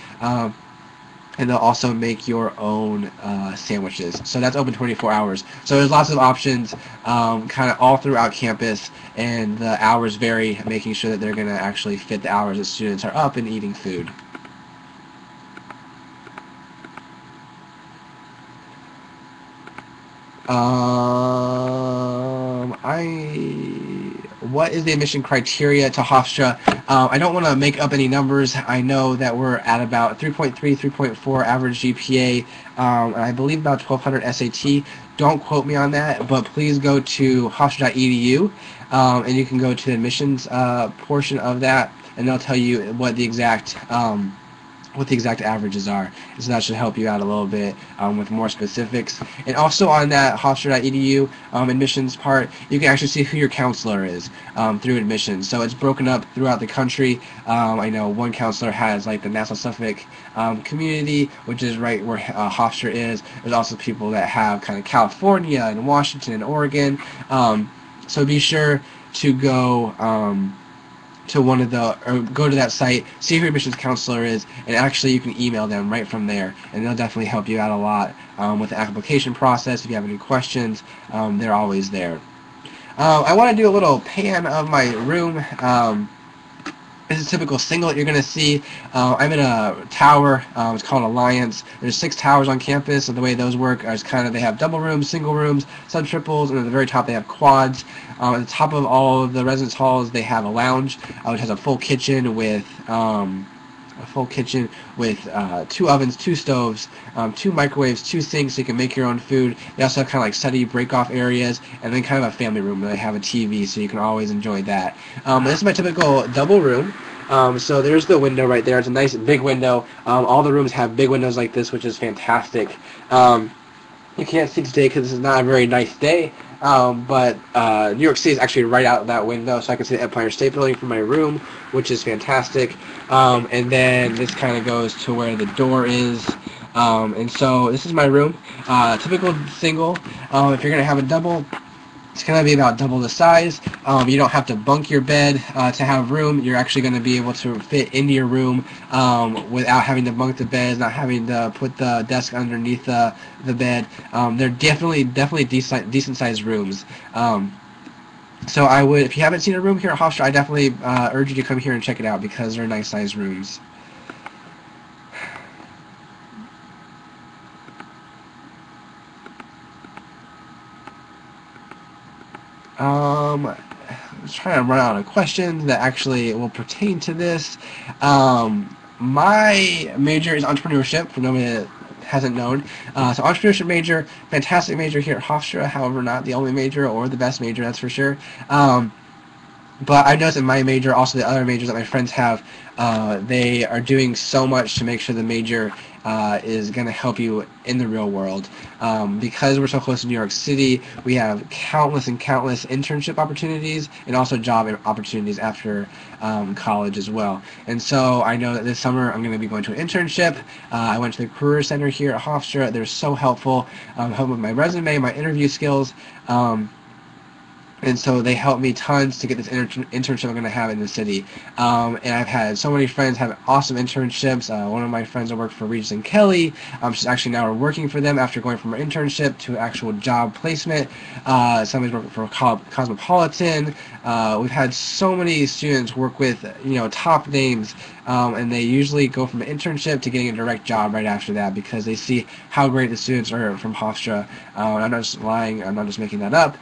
And they'll also make your own sandwiches. So that's open 24 hours. So there's lots of options kind of all throughout campus, and the hours vary, making sure that they're going to actually fit the hours that students are up and eating food. What is the admission criteria to Hofstra? I don't want to make up any numbers. I know that we're at about 3.3, 3.4 average GPA, and I believe about 1200 SAT. Don't quote me on that, but please go to hofstra.edu, and you can go to the admissions portion of that, and they'll tell you what the exact averages are. So that should help you out a little bit with more specifics. And also on that hofstra.edu admissions part, you can actually see who your counselor is through admissions. So it's broken up throughout the country. I know one counselor has like the Nassau-Suffolk community, which is right where Hofstra is. There's also people that have kind of California and Washington and Oregon. So be sure to go to go to that site, see who your admissions counselor is, and actually you can email them right from there, and they'll definitely help you out a lot with the application process. If you have any questions, they're always there. I want to do a little pan of my room. This is a typical singlet you're going to see. I'm in a tower. It's called Alliance. There's 6 towers on campus, and the way those work is they have double rooms, single rooms, sub-triples, and at the very top they have quads. At the top of all of the residence halls they have a lounge, which has a full kitchen with 2 ovens, 2 stoves, 2 microwaves, 2 sinks, so you can make your own food. They also have kind of like study break-off areas, and then kind of a family room where they have a TV, so you can always enjoy that. This is my typical double room. So there's the window right there. It's a nice big window. All the rooms have big windows like this, which is fantastic. You can't see today because this is not a very nice day, but New York City is actually right out that window, so I can see the Empire State Building from my room, which is fantastic. And then this kind of goes to where the door is. And so this is my room. Typical single. If you're going to have a double, it's going to be about double the size. You don't have to bunk your bed to have room. You're actually going to be able to fit into your room without having to bunk the beds, not having to put the desk underneath the bed. They're definitely decent sized rooms. So I would, if you haven't seen a room here at Hofstra, I definitely urge you to come here and check it out because they're nice sized rooms. I'm trying to run out of questions that actually will pertain to this. My major is entrepreneurship, for nobody that hasn't known. So entrepreneurship major, fantastic major here at Hofstra, however not the only major or the best major, that's for sure. But I noticed in my major, also the other majors that my friends have, they are doing so much to make sure the major is going to help you in the real world. Because we're so close to New York City, we have countless and countless internship opportunities and also job opportunities after college as well. And so I know that this summer I'm going to be going to an internship. I went to the Career Center here at Hofstra. They're so helpful, helping with my resume, my interview skills. And so they helped me tons to get this internship I'm going to have in the city. And I've had so many friends have awesome internships. One of my friends that worked for Regis and Kelly. She's actually now working for them after going from her internship to actual job placement. Somebody's working for Cosmopolitan. We've had so many students work with top names, and they usually go from an internship to getting a direct job right after that because they see how great the students are from Hofstra. I'm not just lying. I'm not just making that up.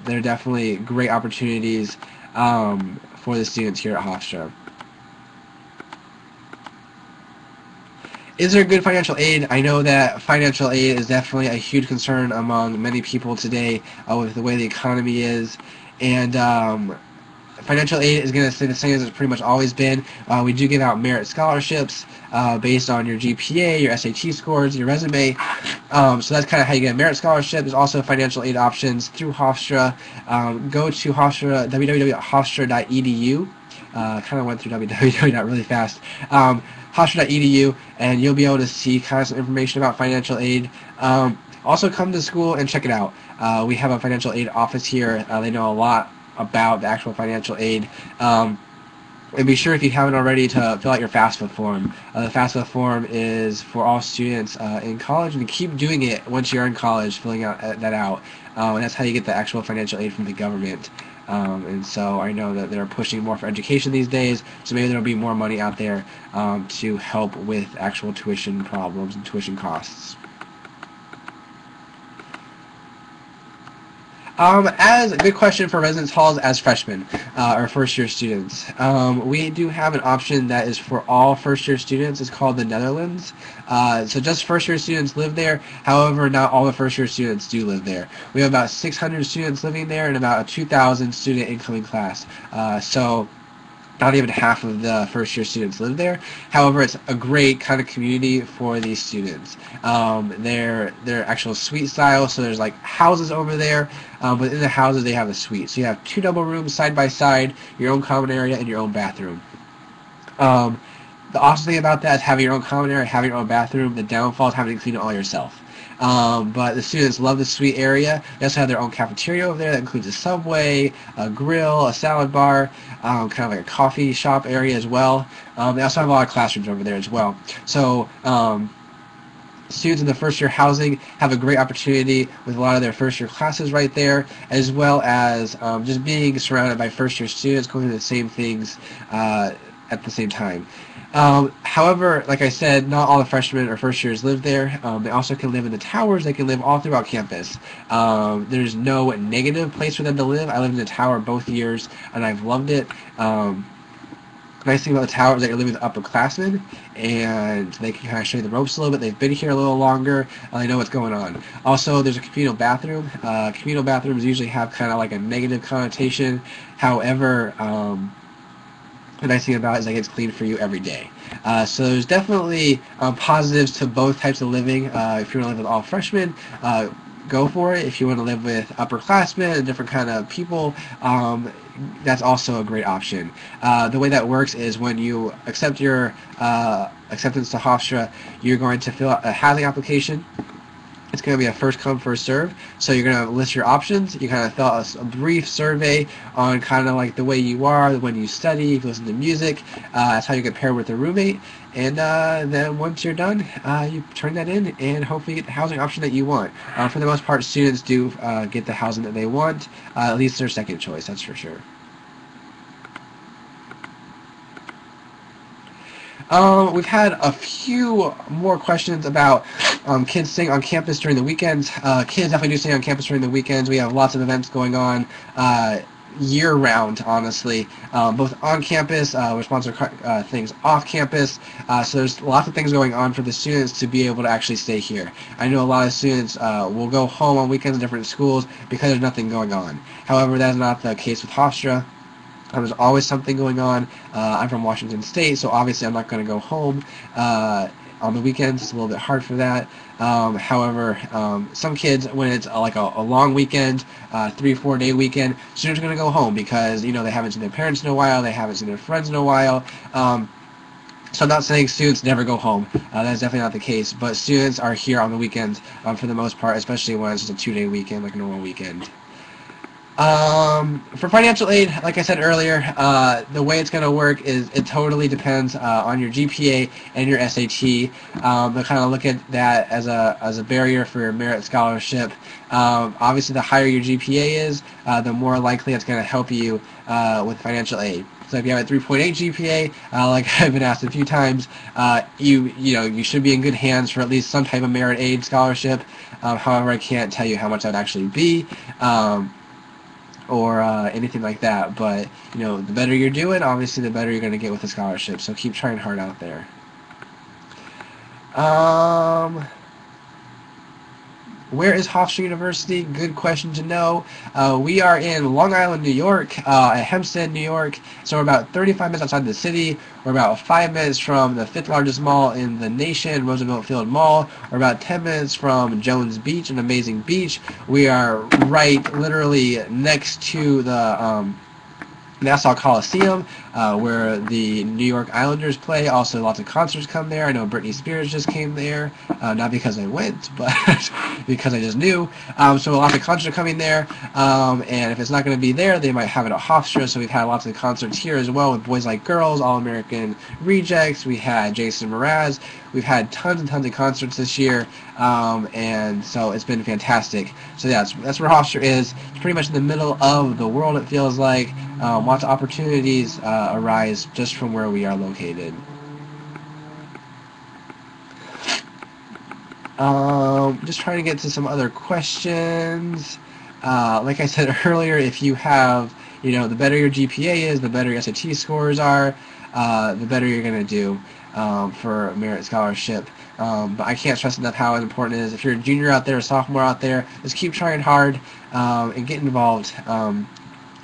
They're definitely great opportunities for the students here at Hofstra. Is there good financial aid? I know that financial aid is definitely a huge concern among many people today with the way the economy is. And financial aid is going to stay the same as it's pretty much always been. We do give out merit scholarships based on your GPA, your SAT scores, your resume. So that's kind of how you get a merit scholarship. There's also financial aid options through Hofstra. Go to Hofstra, www.hofstra.edu. Kind of went through www really fast. Hofstra.edu, and you'll be able to see kind of some information about financial aid. Also come to school and check it out. We have a financial aid office here. They know a lot about the actual financial aid. And be sure, if you haven't already, to fill out your FAFSA form. The FAFSA form is for all students in college, and keep doing it once you're in college, filling out that out. And that's how you get the actual financial aid from the government. And so I know that they're pushing more for education these days, so maybe there'll be more money out there to help with actual tuition problems and tuition costs. As a good question for residence halls as freshmen or first-year students, we do have an option that is for all first-year students. It's called the Netherlands. So just first-year students live there. However, not all the first-year students do live there. We have about 600 students living there and about a 2,000 student incoming class. So not even half of the first-year students live there. However, it's a great kind of community for these students. They're actual suite style, so there's like houses over there, but in the houses they have a suite. So you have 2 double rooms side by side, your own common area, and your own bathroom. The awesome thing about that is having your own common area, having your own bathroom. The downfall is having to clean it all yourself. But the students love the suite area. They also have their own cafeteria over there that includes a Subway, a grill, a salad bar, kind of like a coffee shop area as well. They also have a lot of classrooms over there as well. So students in the first year housing have a great opportunity with a lot of their first year classes right there, as well as just being surrounded by first year students going through the same things at the same time. However, like I said, not all the freshmen or first years live there. They also can live in the towers. They can live all throughout campus. There's no negative place for them to live. I lived in the tower both years, and I've loved it. Nice thing about the tower is that you're living with upperclassmen, and they can kind of show you the ropes a little bit. They've been here a little longer. They know what's going on. Also, there's a communal bathroom. Communal bathrooms usually have kind of like a negative connotation. However, the nice thing about it is that it gets cleaned for you every day. So there's definitely positives to both types of living. If you want to live with all freshmen, go for it. If you want to live with upperclassmen and different kind of people, that's also a great option. The way that works is when you accept your acceptance to Hofstra, you're going to fill out a housing application. It's going to be a first come, first serve. So you're going to list your options. You kind of fill out a brief survey on kind of like the way you are, when you study, if you listen to music. That's how you get paired with a roommate. And then once you're done, you turn that in and hopefully get the housing option that you want. For the most part, students do get the housing that they want, at least their second choice, that's for sure. We've had a few more questions about kids staying on campus during the weekends. Kids definitely do stay on campus during the weekends. We have lots of events going on year-round, honestly, both on campus. We sponsor things off campus. So there's lots of things going on for the students to be able to actually stay here. I know a lot of students will go home on weekends in different schools because there's nothing going on. However, that is not the case with Hofstra. There's always something going on. I'm from Washington State, so obviously I'm not going to go home On the weekends, it's a little bit hard for that. However, some kids, when it's like a long weekend, 3-4 day weekend, students are going to go home because, you know, they haven't seen their parents in a while, they haven't seen their friends in a while. So I'm not saying students never go home. That's definitely not the case. But students are here on the weekends for the most part, especially when it's just a 2-day weekend, like a normal weekend. For financial aid, like I said earlier, the way it's going to work is it totally depends on your GPA and your SAT. They'll kind of look at that as a barrier for your merit scholarship. Obviously, the higher your GPA is, the more likely it's going to help you with financial aid. So if you have a 3.8 GPA, like I've been asked a few times, you should be in good hands for at least some type of merit aid scholarship. However, I can't tell you how much that would actually be. Or anything like that, but you know, the better you're doing, obviously the better you're going to get with the scholarship, so keep trying hard out there. Where is Hofstra University? Good question to know. We are in Long Island, New York, at Hempstead, New York, so we're about 35 minutes outside the city. We're about 5 minutes from the 5th largest mall in the nation, Roosevelt Field Mall. We're about 10 minutes from Jones Beach, an amazing beach. We are right, literally next to the Nassau Coliseum, where the New York Islanders play. Also, lots of concerts come there. I know Britney Spears just came there, not because I went, but because I just knew. So lots of concerts are coming there, and if it's not going to be there, they might have it at Hofstra. So we've had lots of concerts here as well with Boys Like Girls, All American Rejects. We had Jason Mraz. We've had tons and tons of concerts this year, and so it's been fantastic. So yeah, that's where Hofstra is. It's pretty much in the middle of the world, it feels like. Lots of opportunities arise just from where we are located. Just trying to get to some other questions. Like I said earlier, if you have, the better your GPA is, the better your SAT scores are, the better you're going to do for a merit scholarship. But I can't stress enough how important it is. If you're a junior out there, a sophomore out there, just keep trying hard and get involved.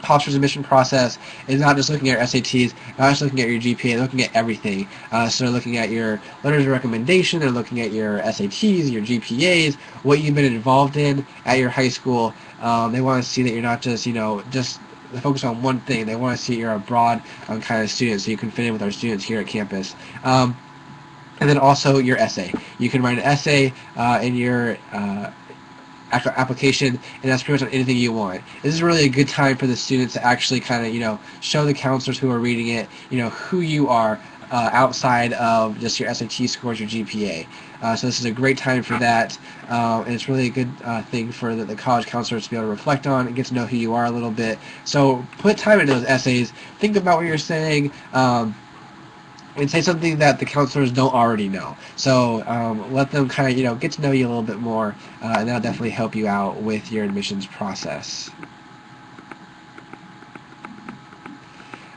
Hofstra's admission process is not just looking at your SATs, not just looking at your GPA, they're looking at everything. So they're looking at your letters of recommendation, they're looking at your SATs, your GPAs, what you've been involved in at your high school. They want to see that you're not just, just focus on one thing. They want to see you're a broad kind of student, so you can fit in with our students here at campus. And then also your essay. You can write an essay in your application, and that's pretty much on anything you want. This is really a good time for the students to actually kind of, show the counselors who are reading it, who you are outside of just your SAT scores, your GPA. So this is a great time for that, and it's really a good thing for the college counselors to be able to reflect on and get to know who you are a little bit. So put time into those essays, think about what you're saying, and say something that the counselors don't already know. So let them kind of, get to know you a little bit more, and that'll definitely help you out with your admissions process.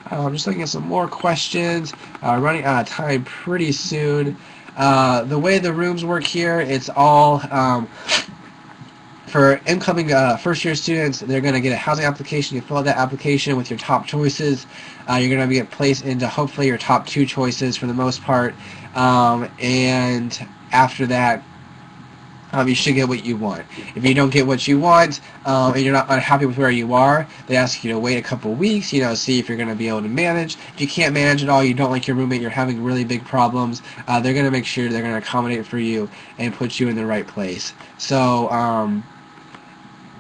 I'm just looking at some more questions. Running out of time pretty soon. The way the rooms work here, it's all for incoming first-year students. They're going to get a housing application. You fill out that application with your top choices. You're going to get placed into hopefully your top 2 choices for the most part. And after that, you should get what you want. If you don't get what you want and you're not unhappy with where you are, they ask you to wait a couple weeks, see if you're going to be able to manage. If you can't manage at all, you don't like your roommate, you're having really big problems, they're going to make sure they're going to accommodate for you and put you in the right place. So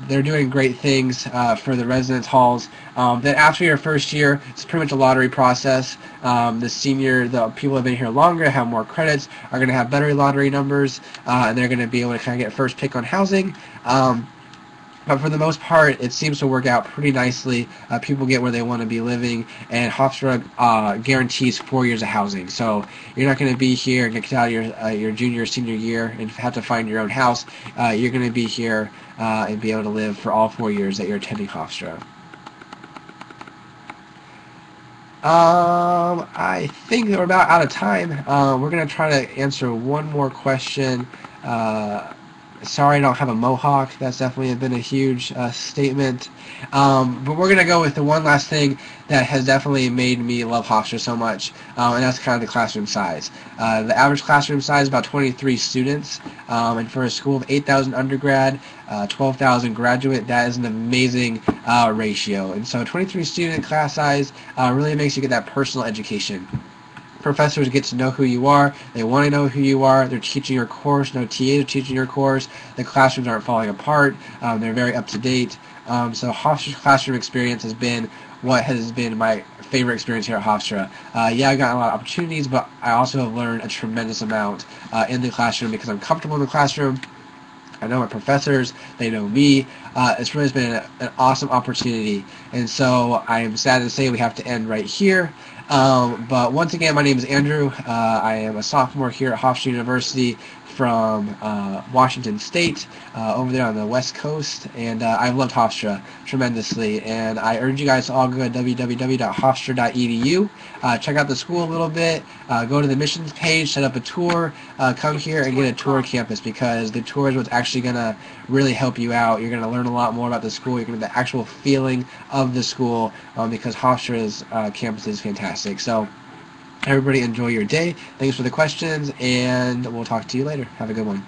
they're doing great things for the residence halls. Then after your first year, it's pretty much a lottery process. The people who have been here longer, have more credits, are going to have better lottery numbers, and they're going to be able to kind of get first pick on housing. But for the most part, it seems to work out pretty nicely. People get where they want to be living, and Hofstra guarantees 4 years of housing. So you're not going to be here and get kicked out of your junior or senior year and have to find your own house. You're going to be here and be able to live for all 4 years that you're attending Hofstra. I think we're about out of time. We're going to try to answer one more question. Sorry I don't have a mohawk. That's definitely been a huge statement. But we're going to go with the one last thing that has definitely made me love Hofstra so much, and that's kind of the classroom size. The average classroom size is about 23 students, and for a school of 8,000 undergrad, 12,000 graduate, that is an amazing ratio. And so 23 student class size really makes you get that personal education. Professors get to know who you are. They want to know who you are. They're teaching your course. No TAs are teaching your course. The classrooms aren't falling apart. They're very up to date. So Hofstra's classroom experience has been what has been my favorite experience here at Hofstra. Yeah, I got a lot of opportunities, but I also have learned a tremendous amount in the classroom because I'm comfortable in the classroom. I know my professors, they know me. It's really been an awesome opportunity, and so I am sad to say we have to end right here. But once again, my name is Andrew. I am a sophomore here at Hofstra University from Washington State, over there on the West Coast, and I've loved Hofstra tremendously, and I urge you guys to all go to www.hofstra.edu, check out the school a little bit, go to the missions page, set up a tour, come here and get a tour of campus, because the tour is what's actually going to really help you out. You're going to learn a lot more about the school. You're going to get the actual feeling of the school, because Hofstra's campus is fantastic. So everybody enjoy your day. Thanks for the questions, and we'll talk to you later. Have a good one.